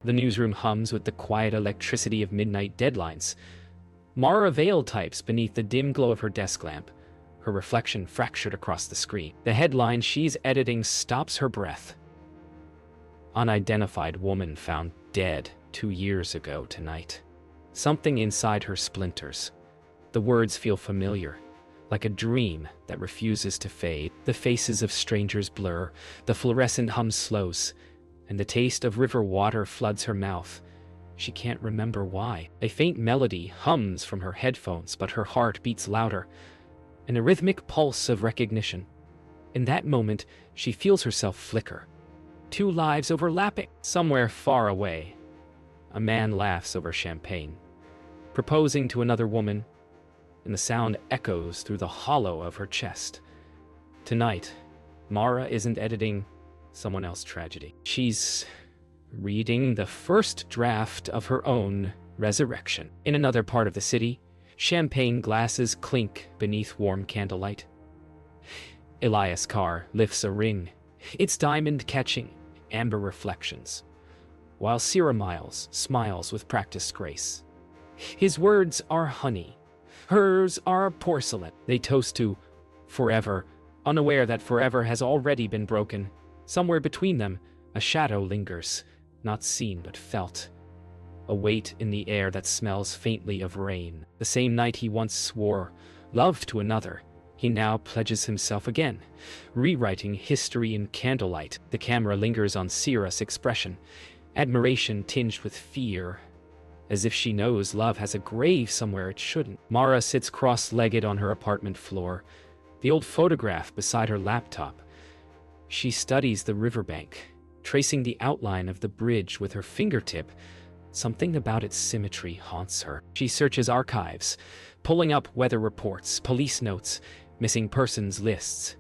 The newsroom hums with the quiet electricity of midnight deadlines. Mara Vale types beneath the dim glow of her desk lamp, her reflection fractured across the screen. The headline she's editing stops her breath. Unidentified woman found dead 2 years ago tonight. Something inside her splinters. The words feel familiar, like a dream that refuses to fade. The faces of strangers blur, the fluorescent hum slows, and the taste of river water floods her mouth. She can't remember why. A faint melody hums from her headphones, but her heart beats louder, an a rhythmic pulse of recognition. In that moment, she feels herself flicker. 2 lives overlapping. Somewhere far away, a man laughs over champagne, proposing to another woman, and the sound echoes through the hollow of her chest. Tonight, Mara isn't editing someone else's tragedy. She's reading the first draft of her own resurrection. In another part of the city, champagne glasses clink beneath warm candlelight. Elias Carr lifts a ring, its diamond catching amber reflections, while Sierra Miles smiles with practiced grace. His words are honey, hers are porcelain. They toast to forever, unaware that forever has already been broken. Somewhere between them, a shadow lingers, not seen but felt. A weight in the air that smells faintly of rain. The same night he once swore love to another, he now pledges himself again, rewriting history in candlelight. The camera lingers on Sierra's expression, admiration tinged with fear, as if she knows love has a grave somewhere it shouldn't. Mara sits cross-legged on her apartment floor, the old photograph beside her laptop. She studies the riverbank, tracing the outline of the bridge with her fingertip. Something about its symmetry haunts her. She searches archives, pulling up weather reports, police notes, missing persons lists.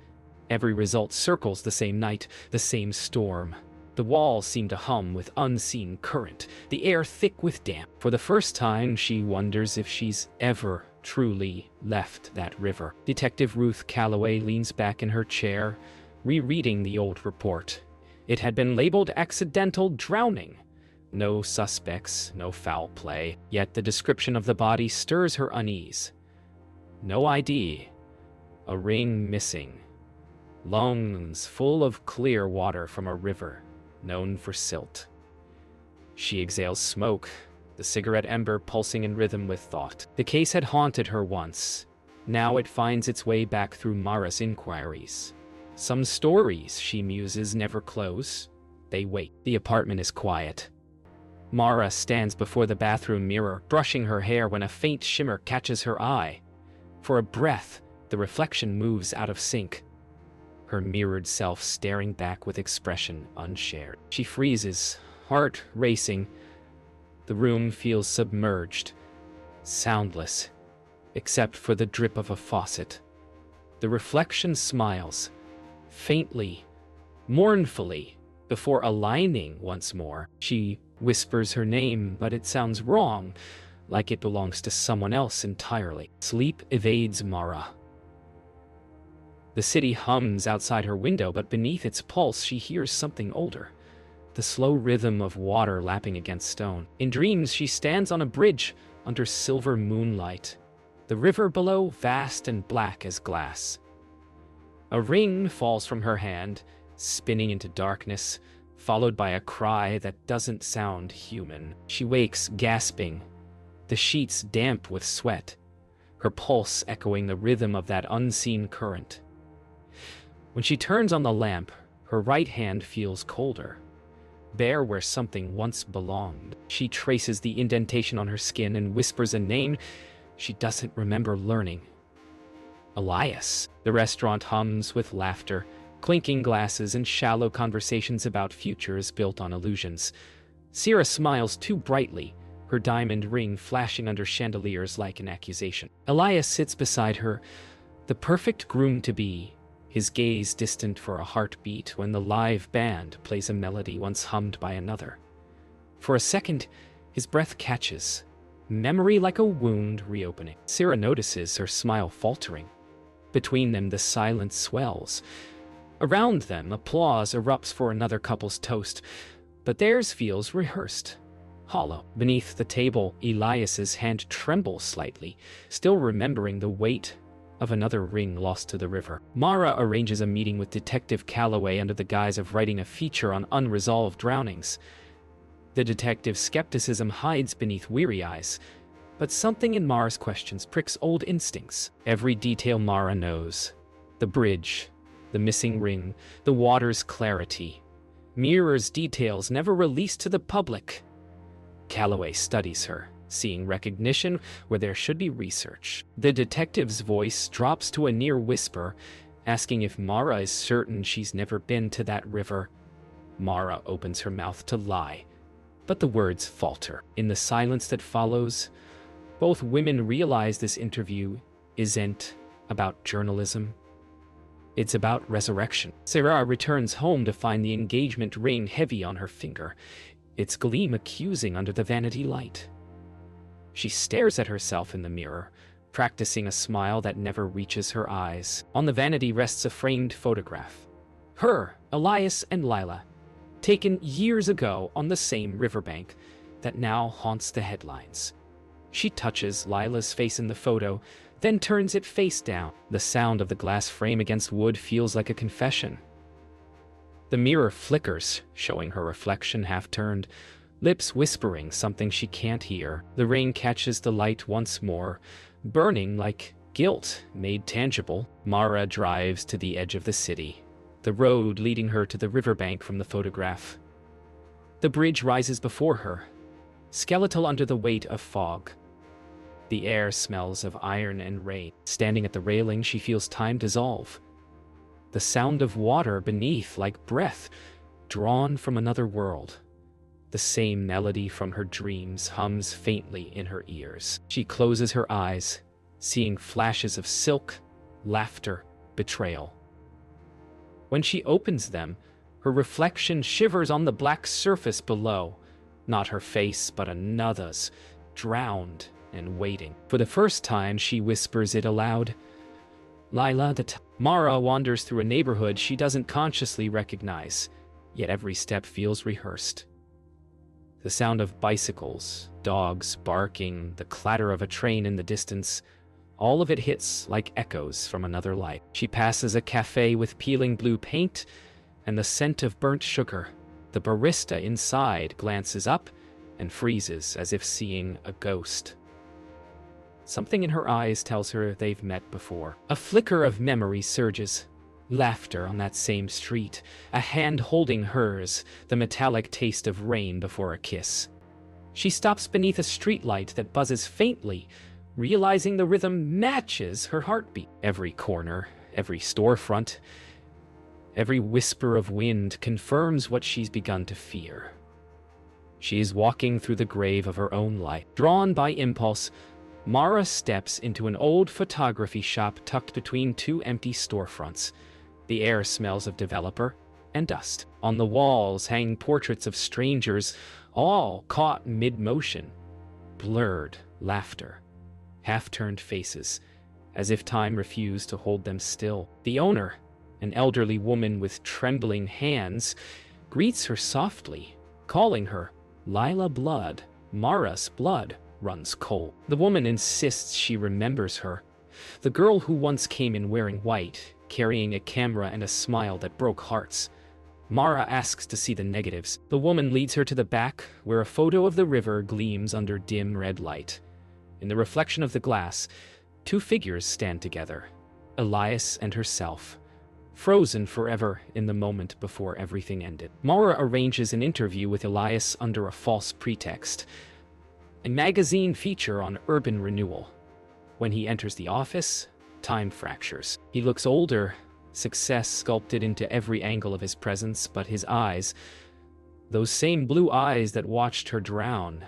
Every result circles the same night, the same storm. The walls seem to hum with unseen current, the air thick with damp. For the first time, she wonders if she's ever truly left that river. Detective Ruth Calloway leans back in her chair, rereading the old report. It had been labeled accidental drowning. No suspects, no foul play, yet the description of the body stirs her unease. No ID. A ring missing. Lungs full of clear water from a river known for silt. She exhales smoke, the cigarette ember pulsing in rhythm with thought. The case had haunted her once. Now it finds its way back through Mara's inquiries. Some stories, she muses, never close. They wait. The apartment is quiet. Mara stands before the bathroom mirror, brushing her hair when a faint shimmer catches her eye. For a breath, the reflection moves out of sync, her mirrored self staring back with expression unshared. She freezes, heart racing. The room feels submerged, soundless, except for the drip of a faucet. The reflection smiles, faintly, mournfully, before aligning once more. She whispers her name, but it sounds wrong, like it belongs to someone else entirely. Sleep evades Mara. The city hums outside her window, but beneath its pulse she hears something older, the slow rhythm of water lapping against stone. In dreams, she stands on a bridge under silver moonlight, the river below vast and black as glass. A ring falls from her hand, spinning into darkness, followed by a cry that doesn't sound human. She wakes, gasping, the sheets damp with sweat, her pulse echoing the rhythm of that unseen current. When she turns on the lamp, her right hand feels colder, bare where something once belonged. She traces the indentation on her skin and whispers a name she doesn't remember learning. Elias. The restaurant hums with laughter, clinking glasses and shallow conversations about futures built on illusions. Sierra smiles too brightly, her diamond ring flashing under chandeliers like an accusation. Elias sits beside her, the perfect groom-to-be, his gaze distant for a heartbeat when the live band plays a melody once hummed by another. For a second, his breath catches, memory like a wound reopening. Sierra notices her smile faltering. Between them, the silence swells. Around them, applause erupts for another couple's toast, but theirs feels rehearsed, hollow. Beneath the table, Elias's hand trembles slightly, still remembering the weight of another ring lost to the river. Mara arranges a meeting with Detective Calloway under the guise of writing a feature on unresolved drownings. The detective's skepticism hides beneath weary eyes, but something in Mara's questions pricks old instincts. Every detail Mara knows. The bridge, the missing ring, the water's clarity. Mirrors details never released to the public. Calloway studies her, seeing recognition where there should be research. The detective's voice drops to a near whisper, asking if Mara is certain she's never been to that river. Mara opens her mouth to lie, but the words falter. In the silence that follows, both women realize this interview isn't about journalism. It's about resurrection. Sarah returns home to find the engagement ring heavy on her finger, its gleam accusing under the vanity light. She stares at herself in the mirror, practicing a smile that never reaches her eyes. On the vanity rests a framed photograph. Her, Elias, and Lila, taken years ago on the same riverbank that now haunts the headlines. She touches Lila's face in the photo, then turns it face down. The sound of the glass frame against wood feels like a confession. The mirror flickers, showing her reflection half-turned, lips whispering something she can't hear. The rain catches the light once more, burning like guilt made tangible. Mara drives to the edge of the city, the road leading her to the riverbank from the photograph. The bridge rises before her, skeletal under the weight of fog. The air smells of iron and rain. Standing at the railing, she feels time dissolve. The sound of water beneath, like breath, drawn from another world. The same melody from her dreams hums faintly in her ears. She closes her eyes, seeing flashes of silk, laughter, betrayal. When she opens them, her reflection shivers on the black surface below. Not her face, but another's, drowned and waiting. For the first time, she whispers it aloud. Lila, Mara wanders through a neighborhood she doesn't consciously recognize, yet every step feels rehearsed. The sound of bicycles, dogs barking, the clatter of a train in the distance, all of it hits like echoes from another life. She passes a cafe with peeling blue paint and the scent of burnt sugar. The barista inside glances up and freezes as if seeing a ghost. Something in her eyes tells her they've met before. A flicker of memory surges. Laughter on that same street, a hand holding hers, the metallic taste of rain before a kiss. She stops beneath a streetlight that buzzes faintly, realizing the rhythm matches her heartbeat. Every corner, every storefront, every whisper of wind confirms what she's begun to fear. She is walking through the grave of her own life. Drawn by impulse, Mara steps into an old photography shop tucked between two empty storefronts. The air smells of developer and dust. On the walls hang portraits of strangers, all caught mid-motion. Blurred laughter, half-turned faces, as if time refused to hold them still. The owner, an elderly woman with trembling hands, greets her softly, calling her Lila Blood. Mara's blood runs cold. The woman insists she remembers her. The girl who once came in wearing white, carrying a camera and a smile that broke hearts. Mara asks to see the negatives. The woman leads her to the back, where a photo of the river gleams under dim red light. In the reflection of the glass, two figures stand together, Elias and herself, frozen forever in the moment before everything ended. Mara arranges an interview with Elias under a false pretext, a magazine feature on urban renewal. When he enters the office, time fractures. He looks older, success sculpted into every angle of his presence, but his eyes, those same blue eyes that watched her drown,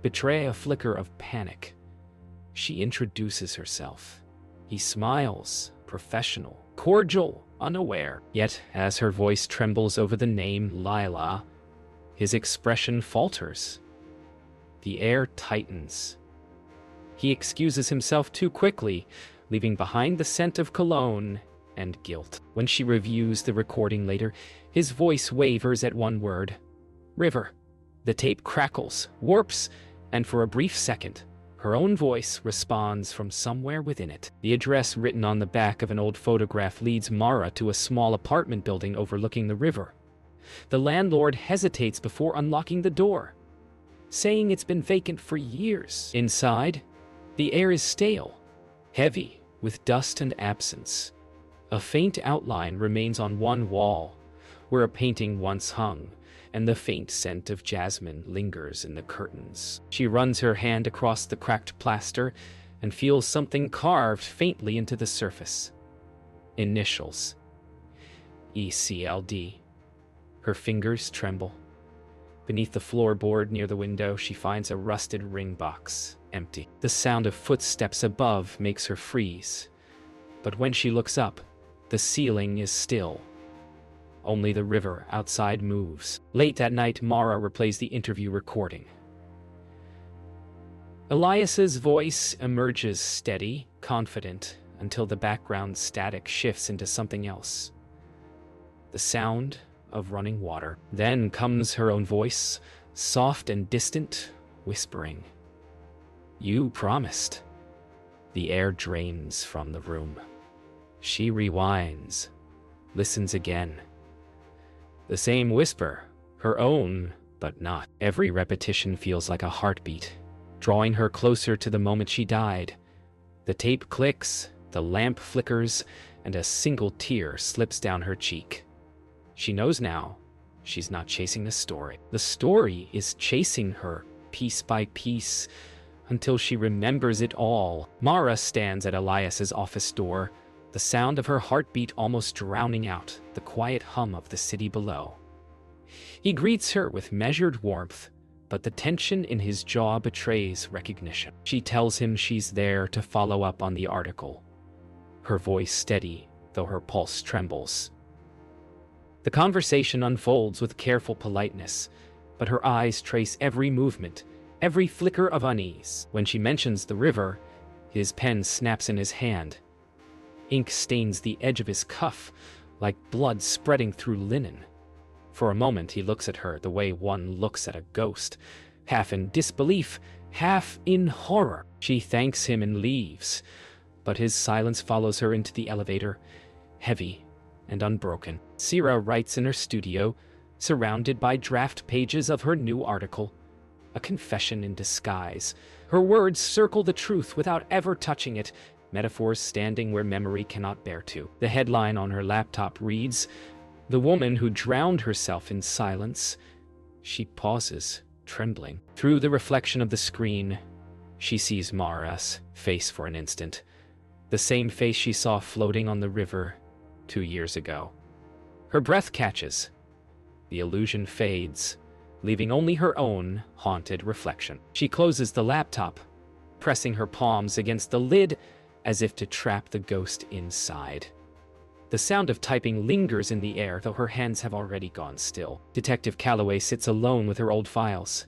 betray a flicker of panic. She introduces herself. He smiles, professional, cordial, unaware. Yet, as her voice trembles over the name Lila, his expression falters. The air tightens. He excuses himself too quickly, leaving behind the scent of cologne and guilt. When she reviews the recording later, his voice wavers at one word, River. The tape crackles, warps, and for a brief second, her own voice responds from somewhere within it. The address written on the back of an old photograph leads Mara to a small apartment building overlooking the river. The landlord hesitates before unlocking the door, saying it's been vacant for years. Inside, the air is stale, heavy with dust and absence. A faint outline remains on one wall, where a painting once hung, and the faint scent of jasmine lingers in the curtains. She runs her hand across the cracked plaster and feels something carved faintly into the surface. Initials. ECLD. Her fingers tremble. Beneath the floorboard near the window, she finds a rusted ring box, empty. The sound of footsteps above makes her freeze. But when she looks up, the ceiling is still. Only the river outside moves. Late at night, Mara replays the interview recording. Elias's voice emerges steady, confident, until the background static shifts into something else. The sound of running water. Then comes her own voice, soft and distant, whispering, "You promised." The air drains from the room. She rewinds, listens again. The same whisper, her own, but not. Every repetition feels like a heartbeat, drawing her closer to the moment she died. The tape clicks, the lamp flickers, and a single tear slips down her cheek. She knows now, she's not chasing the story. The story is chasing her, piece by piece, until she remembers it all. Mara stands at Elias's office door, the sound of her heartbeat almost drowning out the quiet hum of the city below. He greets her with measured warmth, but the tension in his jaw betrays recognition. She tells him she's there to follow up on the article, her voice steady, though her pulse trembles. The conversation unfolds with careful politeness, but her eyes trace every movement, every flicker of unease. When she mentions the river, his pen snaps in his hand. Ink stains the edge of his cuff, like blood spreading through linen. For a moment he looks at her the way one looks at a ghost, half in disbelief, half in horror. She thanks him and leaves, but his silence follows her into the elevator, heavy and unbroken. Sierra writes in her studio, surrounded by draft pages of her new article, a confession in disguise. Her words circle the truth without ever touching it, metaphors standing where memory cannot bear to. The headline on her laptop reads, "The woman who drowned herself in silence." She pauses, trembling. Through the reflection of the screen, she sees Mara's face for an instant, the same face she saw floating on the river 2 years ago. Her breath catches. The illusion fades, leaving only her own haunted reflection. She closes the laptop, pressing her palms against the lid as if to trap the ghost inside. The sound of typing lingers in the air, though her hands have already gone still. Detective Calloway sits alone with her old files.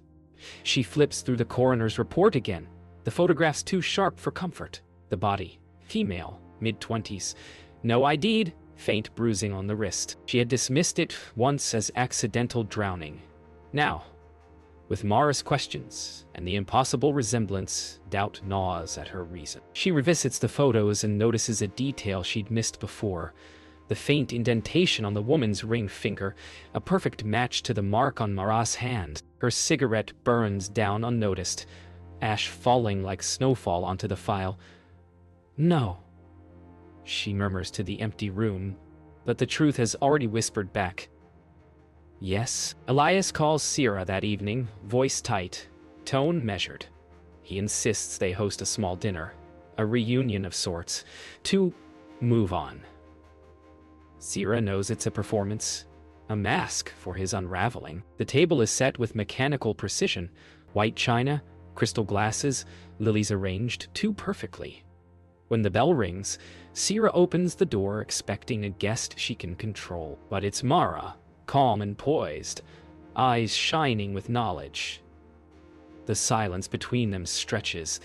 She flips through the coroner's report again, the photographs too sharp for comfort. The body, female, mid-20s. No ID'd, faint bruising on the wrist. She had dismissed it once as accidental drowning. Now, with Mara's questions and the impossible resemblance, doubt gnaws at her reason. She revisits the photos and notices a detail she'd missed before. The faint indentation on the woman's ring finger, a perfect match to the mark on Mara's hand. Her cigarette burns down unnoticed, ash falling like snowfall onto the file. "No," she murmurs to the empty room, but the truth has already whispered back. "Yes." Elias calls Sierra that evening, voice tight, tone measured. He insists they host a small dinner, a reunion of sorts, to move on. Sierra knows it's a performance, a mask for his unraveling. The table is set with mechanical precision, white china, crystal glasses, lilies arranged too perfectly. When the bell rings, Sierra opens the door expecting a guest she can control. But it's Mara, calm and poised, eyes shining with knowledge. The silence between them stretches,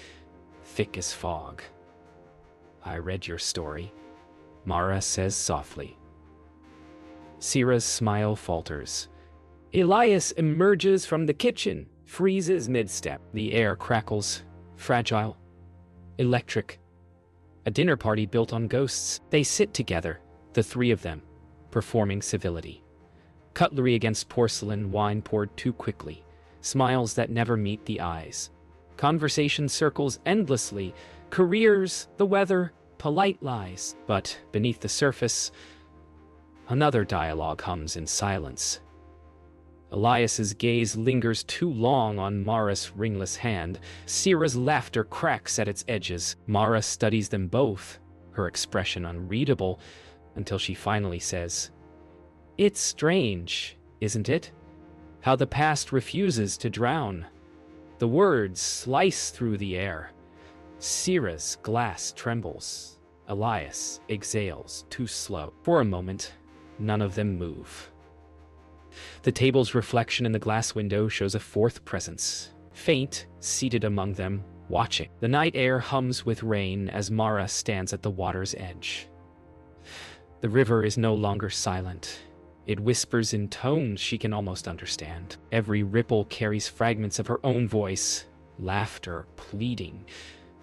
thick as fog. "I read your story," Mara says softly. Sierra's smile falters. Elias emerges from the kitchen, freezes mid-step. The air crackles, fragile, electric. A dinner party built on ghosts. They sit together, the three of them, performing civility. Cutlery against porcelain, wine poured too quickly, smiles that never meet the eyes. Conversation circles endlessly, careers, the weather, polite lies. But beneath the surface, another dialogue hums in silence. Elias's gaze lingers too long on Mara's ringless hand. Sierra's laughter cracks at its edges. Mara studies them both, her expression unreadable, until she finally says, "It's strange, isn't it? How the past refuses to drown." The words slice through the air. Sierra's glass trembles. Elias exhales, too slow. For a moment, none of them move. The table's reflection in the glass window shows a fourth presence, faint, seated among them, watching. The night air hums with rain as Mara stands at the water's edge. The river is no longer silent. It whispers in tones she can almost understand. Every ripple carries fragments of her own voice, laughter, pleading,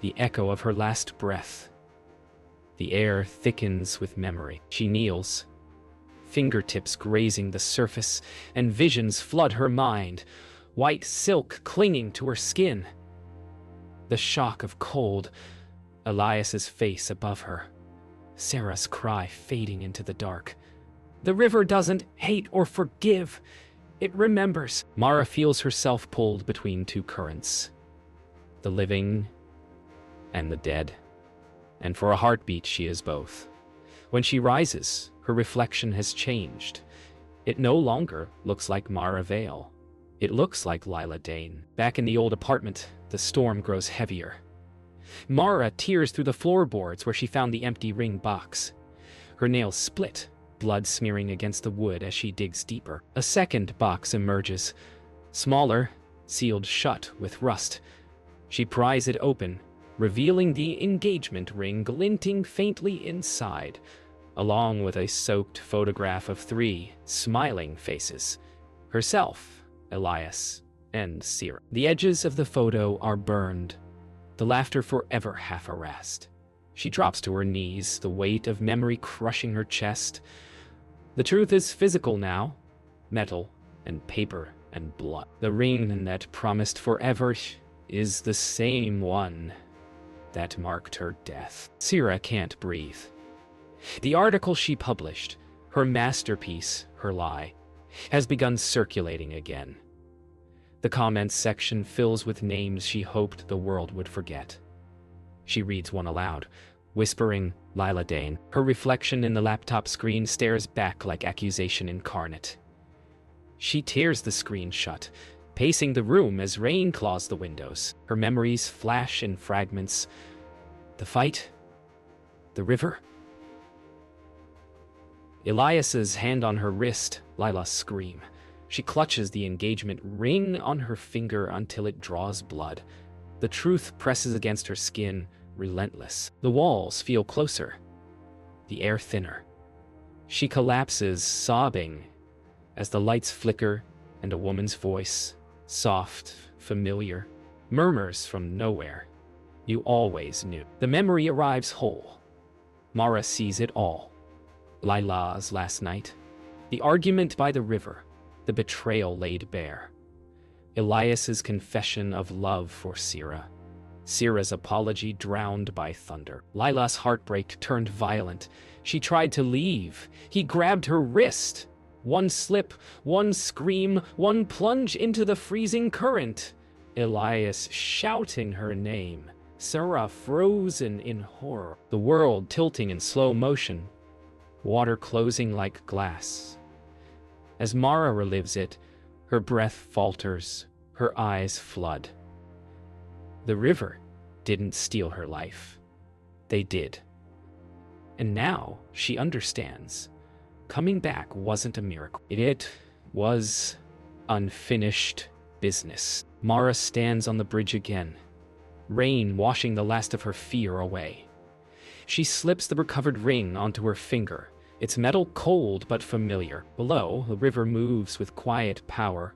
the echo of her last breath. The air thickens with memory. She kneels, fingertips grazing the surface, and visions flood her mind, white silk clinging to her skin. The shock of cold, Elias's face above her, Sarah's cry fading into the dark. The river doesn't hate or forgive, it remembers. Mara feels herself pulled between two currents, the living and the dead, and for a heartbeat she is both. When she rises, her reflection has changed. It no longer looks like Mara Vale. It looks like Lila Dane. Back in the old apartment, the storm grows heavier. Mara tears through the floorboards where she found the empty ring box. Her nails split, blood smearing against the wood as she digs deeper. A second box emerges, smaller, sealed shut with rust. She pries it open, revealing the engagement ring glinting faintly inside, along with a soaked photograph of three smiling faces: herself, Elias, and Sierra. The edges of the photo are burned, the laughter forever half erased. She drops to her knees, the weight of memory crushing her chest. The truth is physical now, metal and paper and blood. The ring that promised forever is the same one that marked her death. Sierra can't breathe. The article she published, her masterpiece, her lie, has begun circulating again. The comments section fills with names she hoped the world would forget. She reads one aloud, whispering, "Lila Dane." Her reflection in the laptop screen stares back like accusation incarnate. She tears the screen shut, pacing the room as rain claws the windows. Her memories flash in fragments. The fight? The river? Elias's hand on her wrist, Lila's scream. She clutches the engagement ring on her finger until it draws blood. The truth presses against her skin, relentless. The walls feel closer, the air thinner. She collapses, sobbing, as the lights flicker and a woman's voice, soft, familiar, murmurs from nowhere. "You always knew." The memory arrives whole. Mara sees it all. Lila's last night, the argument by the river, the betrayal laid bare, Elias's confession of love for Sierra, Sierra's apology drowned by thunder. Lila's heartbreak turned violent. She tried to leave. He grabbed her wrist. One slip, one scream, one plunge into the freezing current. Elias shouting her name, Sarah frozen in horror. The world tilting in slow motion, water closing like glass. As Mara relives it, her breath falters, her eyes flood. The river didn't steal her life. They did. And now she understands. Coming back wasn't a miracle. It was unfinished business. Mara stands on the bridge again, rain washing the last of her fear away. She slips the recovered ring onto her finger, its metal cold but familiar. Below, the river moves with quiet power,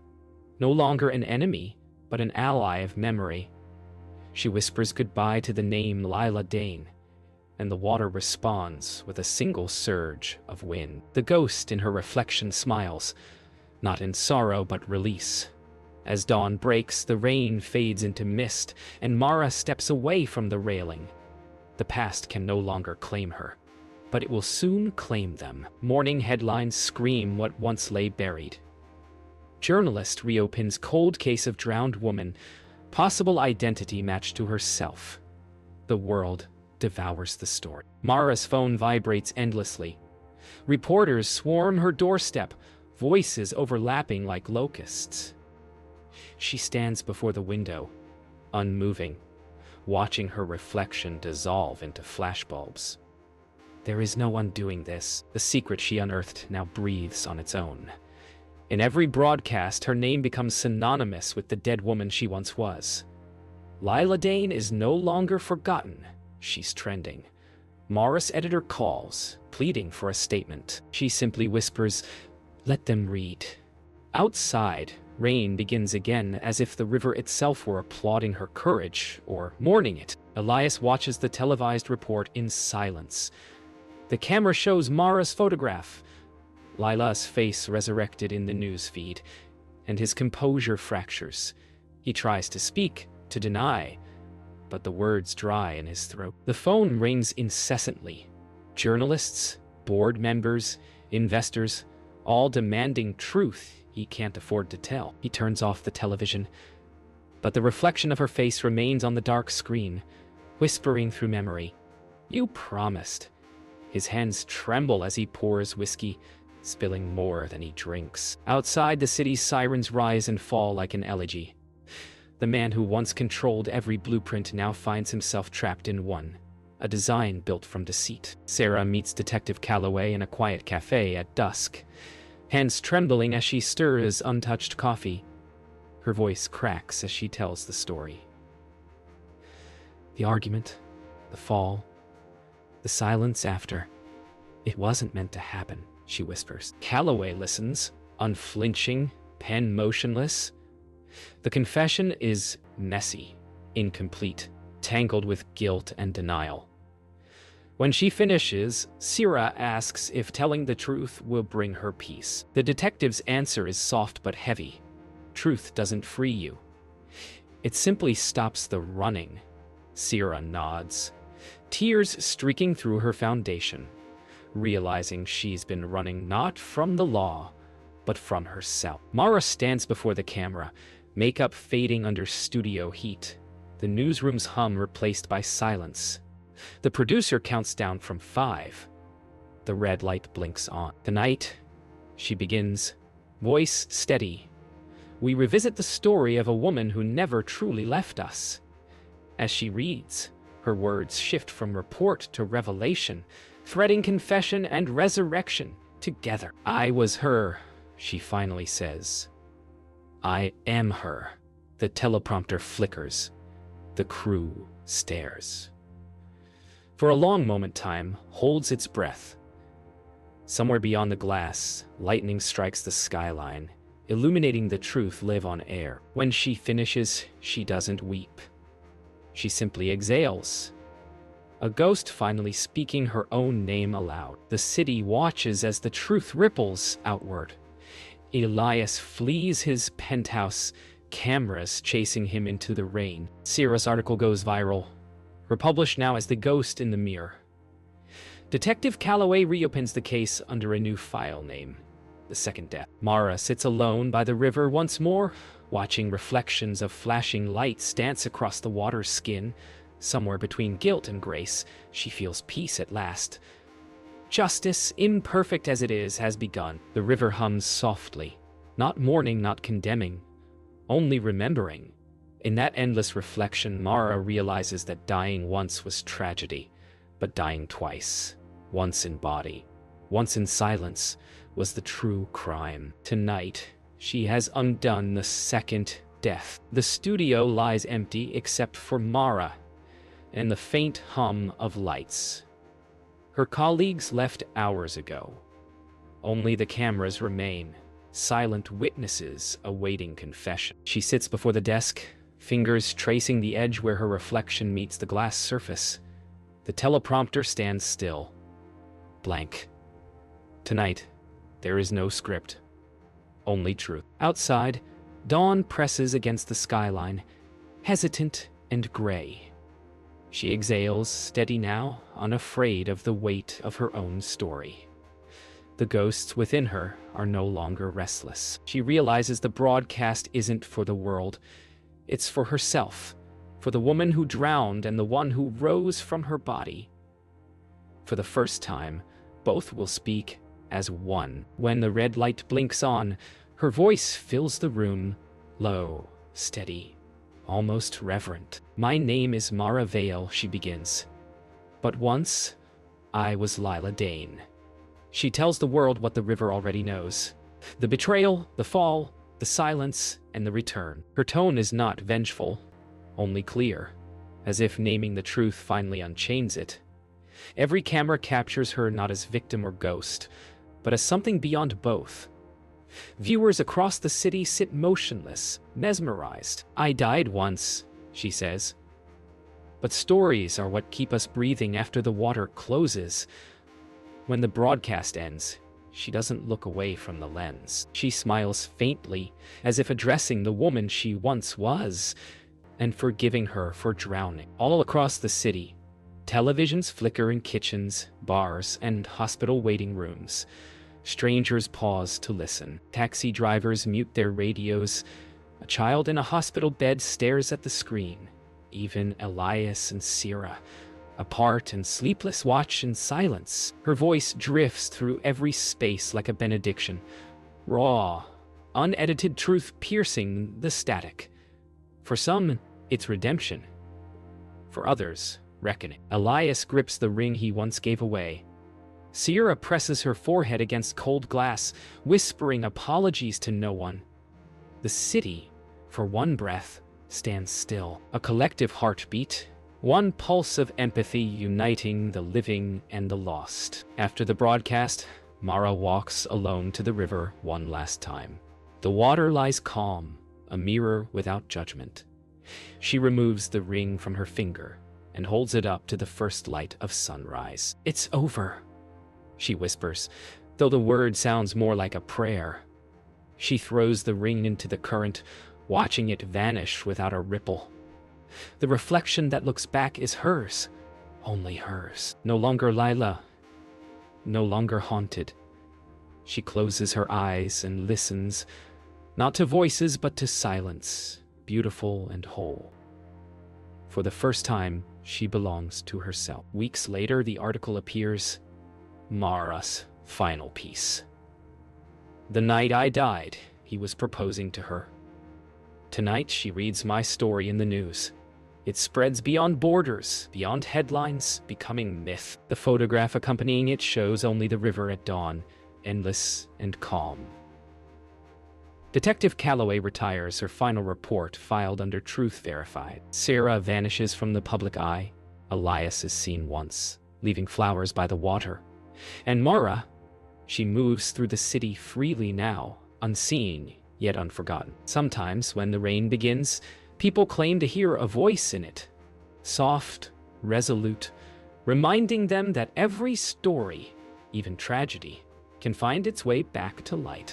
no longer an enemy, but an ally of memory. She whispers goodbye to the name Lila Dane, and the water responds with a single surge of wind. The ghost in her reflection smiles, not in sorrow but release. As dawn breaks, the rain fades into mist, and Mara steps away from the railing. The past can no longer claim her, but it will soon claim them. Morning headlines scream what once lay buried. Journalist reopens cold case of drowned woman, possible identity matched to herself. The world devours the story. Mara's phone vibrates endlessly. Reporters swarm her doorstep, voices overlapping like locusts. She stands before the window, unmoving, watching her reflection dissolve into flashbulbs. There is no undoing this. The secret she unearthed now breathes on its own. In every broadcast, her name becomes synonymous with the dead woman she once was. Lila Dane is no longer forgotten. She's trending. Mara's editor calls, pleading for a statement. She simply whispers, "Let them read." Outside, rain begins again, as if the river itself were applauding her courage or mourning it. Elias watches the televised report in silence. The camera shows Mara's photograph, Lila's face resurrected in the news feed, and his composure fractures. He tries to speak, to deny, but the words dry in his throat. The phone rings incessantly. Journalists, board members, investors, all demanding truth he can't afford to tell. He turns off the television, but the reflection of her face remains on the dark screen, whispering through memory. "You promised." His hands tremble as he pours whiskey, spilling more than he drinks. Outside, the city's sirens rise and fall like an elegy. The man who once controlled every blueprint now finds himself trapped in one, a design built from deceit. Sarah meets Detective Calloway in a quiet cafe at dusk, hands trembling as she stirs untouched coffee. Her voice cracks as she tells the story. The argument, the fall, the silence after. "It wasn't meant to happen," she whispers. Calloway listens, unflinching, pen motionless. The confession is messy, incomplete, tangled with guilt and denial. When she finishes, Sarah asks if telling the truth will bring her peace. The detective's answer is soft but heavy. Truth doesn't free you. It simply stops the running. Sarah nods, tears streaking through her foundation, realizing she's been running not from the law, but from herself. Mara stands before the camera, makeup fading under studio heat, the newsroom's hum replaced by silence. The producer counts down from 5. The red light blinks on. "Tonight," she begins, voice steady, "we revisit the story of a woman who never truly left us." As she reads, her words shift from report to revelation, threading confession and resurrection together. "I was her," she finally says. "I am her." The teleprompter flickers. The crew stares. For a long moment, time holds its breath. Somewhere beyond the glass, lightning strikes the skyline, illuminating the truth live on air. When she finishes, she doesn't weep. She simply exhales. A ghost finally speaking her own name aloud. The city watches as the truth ripples outward. Elias flees his penthouse, cameras chasing him into the rain. Sarah's article goes viral, republished now as The Ghost in the Mirror. Detective Calloway reopens the case under a new file name, The Second Death. Mara sits alone by the river once more, watching reflections of flashing lights dance across the water's skin. Somewhere between guilt and grace, she feels peace at last. Justice, imperfect as it is, has begun. The river hums softly, not mourning, not condemning, only remembering. In that endless reflection, Mara realizes that dying once was tragedy, but dying twice, once in body, once in silence, was the true crime. Tonight, she has undone the second death. The studio lies empty except for Mara and the faint hum of lights. Her colleagues left hours ago. Only the cameras remain, silent witnesses awaiting confession. She sits before the desk, fingers tracing the edge where her reflection meets the glass surface. The teleprompter stands still, blank. Tonight, there is no script, only truth. Outside, dawn presses against the skyline, hesitant and gray. She exhales, steady now, unafraid of the weight of her own story. The ghosts within her are no longer restless. She realizes the broadcast isn't for the world. It's for herself, for the woman who drowned and the one who rose from her body. For the first time, both will speak as one. When the red light blinks on, her voice fills the room, low, steady, almost reverent. "My name is Mara Vale," she begins. "But once, I was Lila Dane." She tells the world what the river already knows. The betrayal, the fall, the silence, and the return. Her tone is not vengeful, only clear, as if naming the truth finally unchains it. Every camera captures her not as victim or ghost, but as something beyond both. Viewers across the city sit motionless, mesmerized. "I died once," she says. "But stories are what keep us breathing after the water closes." When the broadcast ends, she doesn't look away from the lens. She smiles faintly, as if addressing the woman she once was, and forgiving her for drowning. All across the city, televisions flicker in kitchens, bars, and hospital waiting rooms. Strangers pause to listen. Taxi drivers mute their radios. A child in a hospital bed stares at the screen. Even Elias and Sierra, apart and sleepless, watch in silence. Her voice drifts through every space like a benediction. Raw, unedited truth piercing the static. For some, it's redemption. For others, reckoning. Elias grips the ring he once gave away. Sierra presses her forehead against cold glass, whispering apologies to no one. The city, for one breath, stands still. A collective heartbeat, one pulse of empathy uniting the living and the lost. After the broadcast, Mara walks alone to the river one last time. The water lies calm, a mirror without judgment. She removes the ring from her finger and holds it up to the first light of sunrise. "It's over," she whispers, though the word sounds more like a prayer. She throws the ring into the current, watching it vanish without a ripple. The reflection that looks back is hers, only hers. No longer Lila, no longer haunted. She closes her eyes and listens, not to voices but to silence, beautiful and whole. For the first time, she belongs to herself. Weeks later, the article appears, Mara's final piece. "The night I died, he was proposing to her. Tonight she reads my story in the news. It spreads beyond borders, beyond headlines, becoming myth. The photograph accompanying it shows only the river at dawn, endless and calm." Detective Calloway retires, her final report filed under Truth Verified. Sarah vanishes from the public eye. Elias is seen once, leaving flowers by the water. And Mara, she moves through the city freely now, unseen yet unforgotten. Sometimes, when the rain begins, people claim to hear a voice in it, soft, resolute, reminding them that every story, even tragedy, can find its way back to light.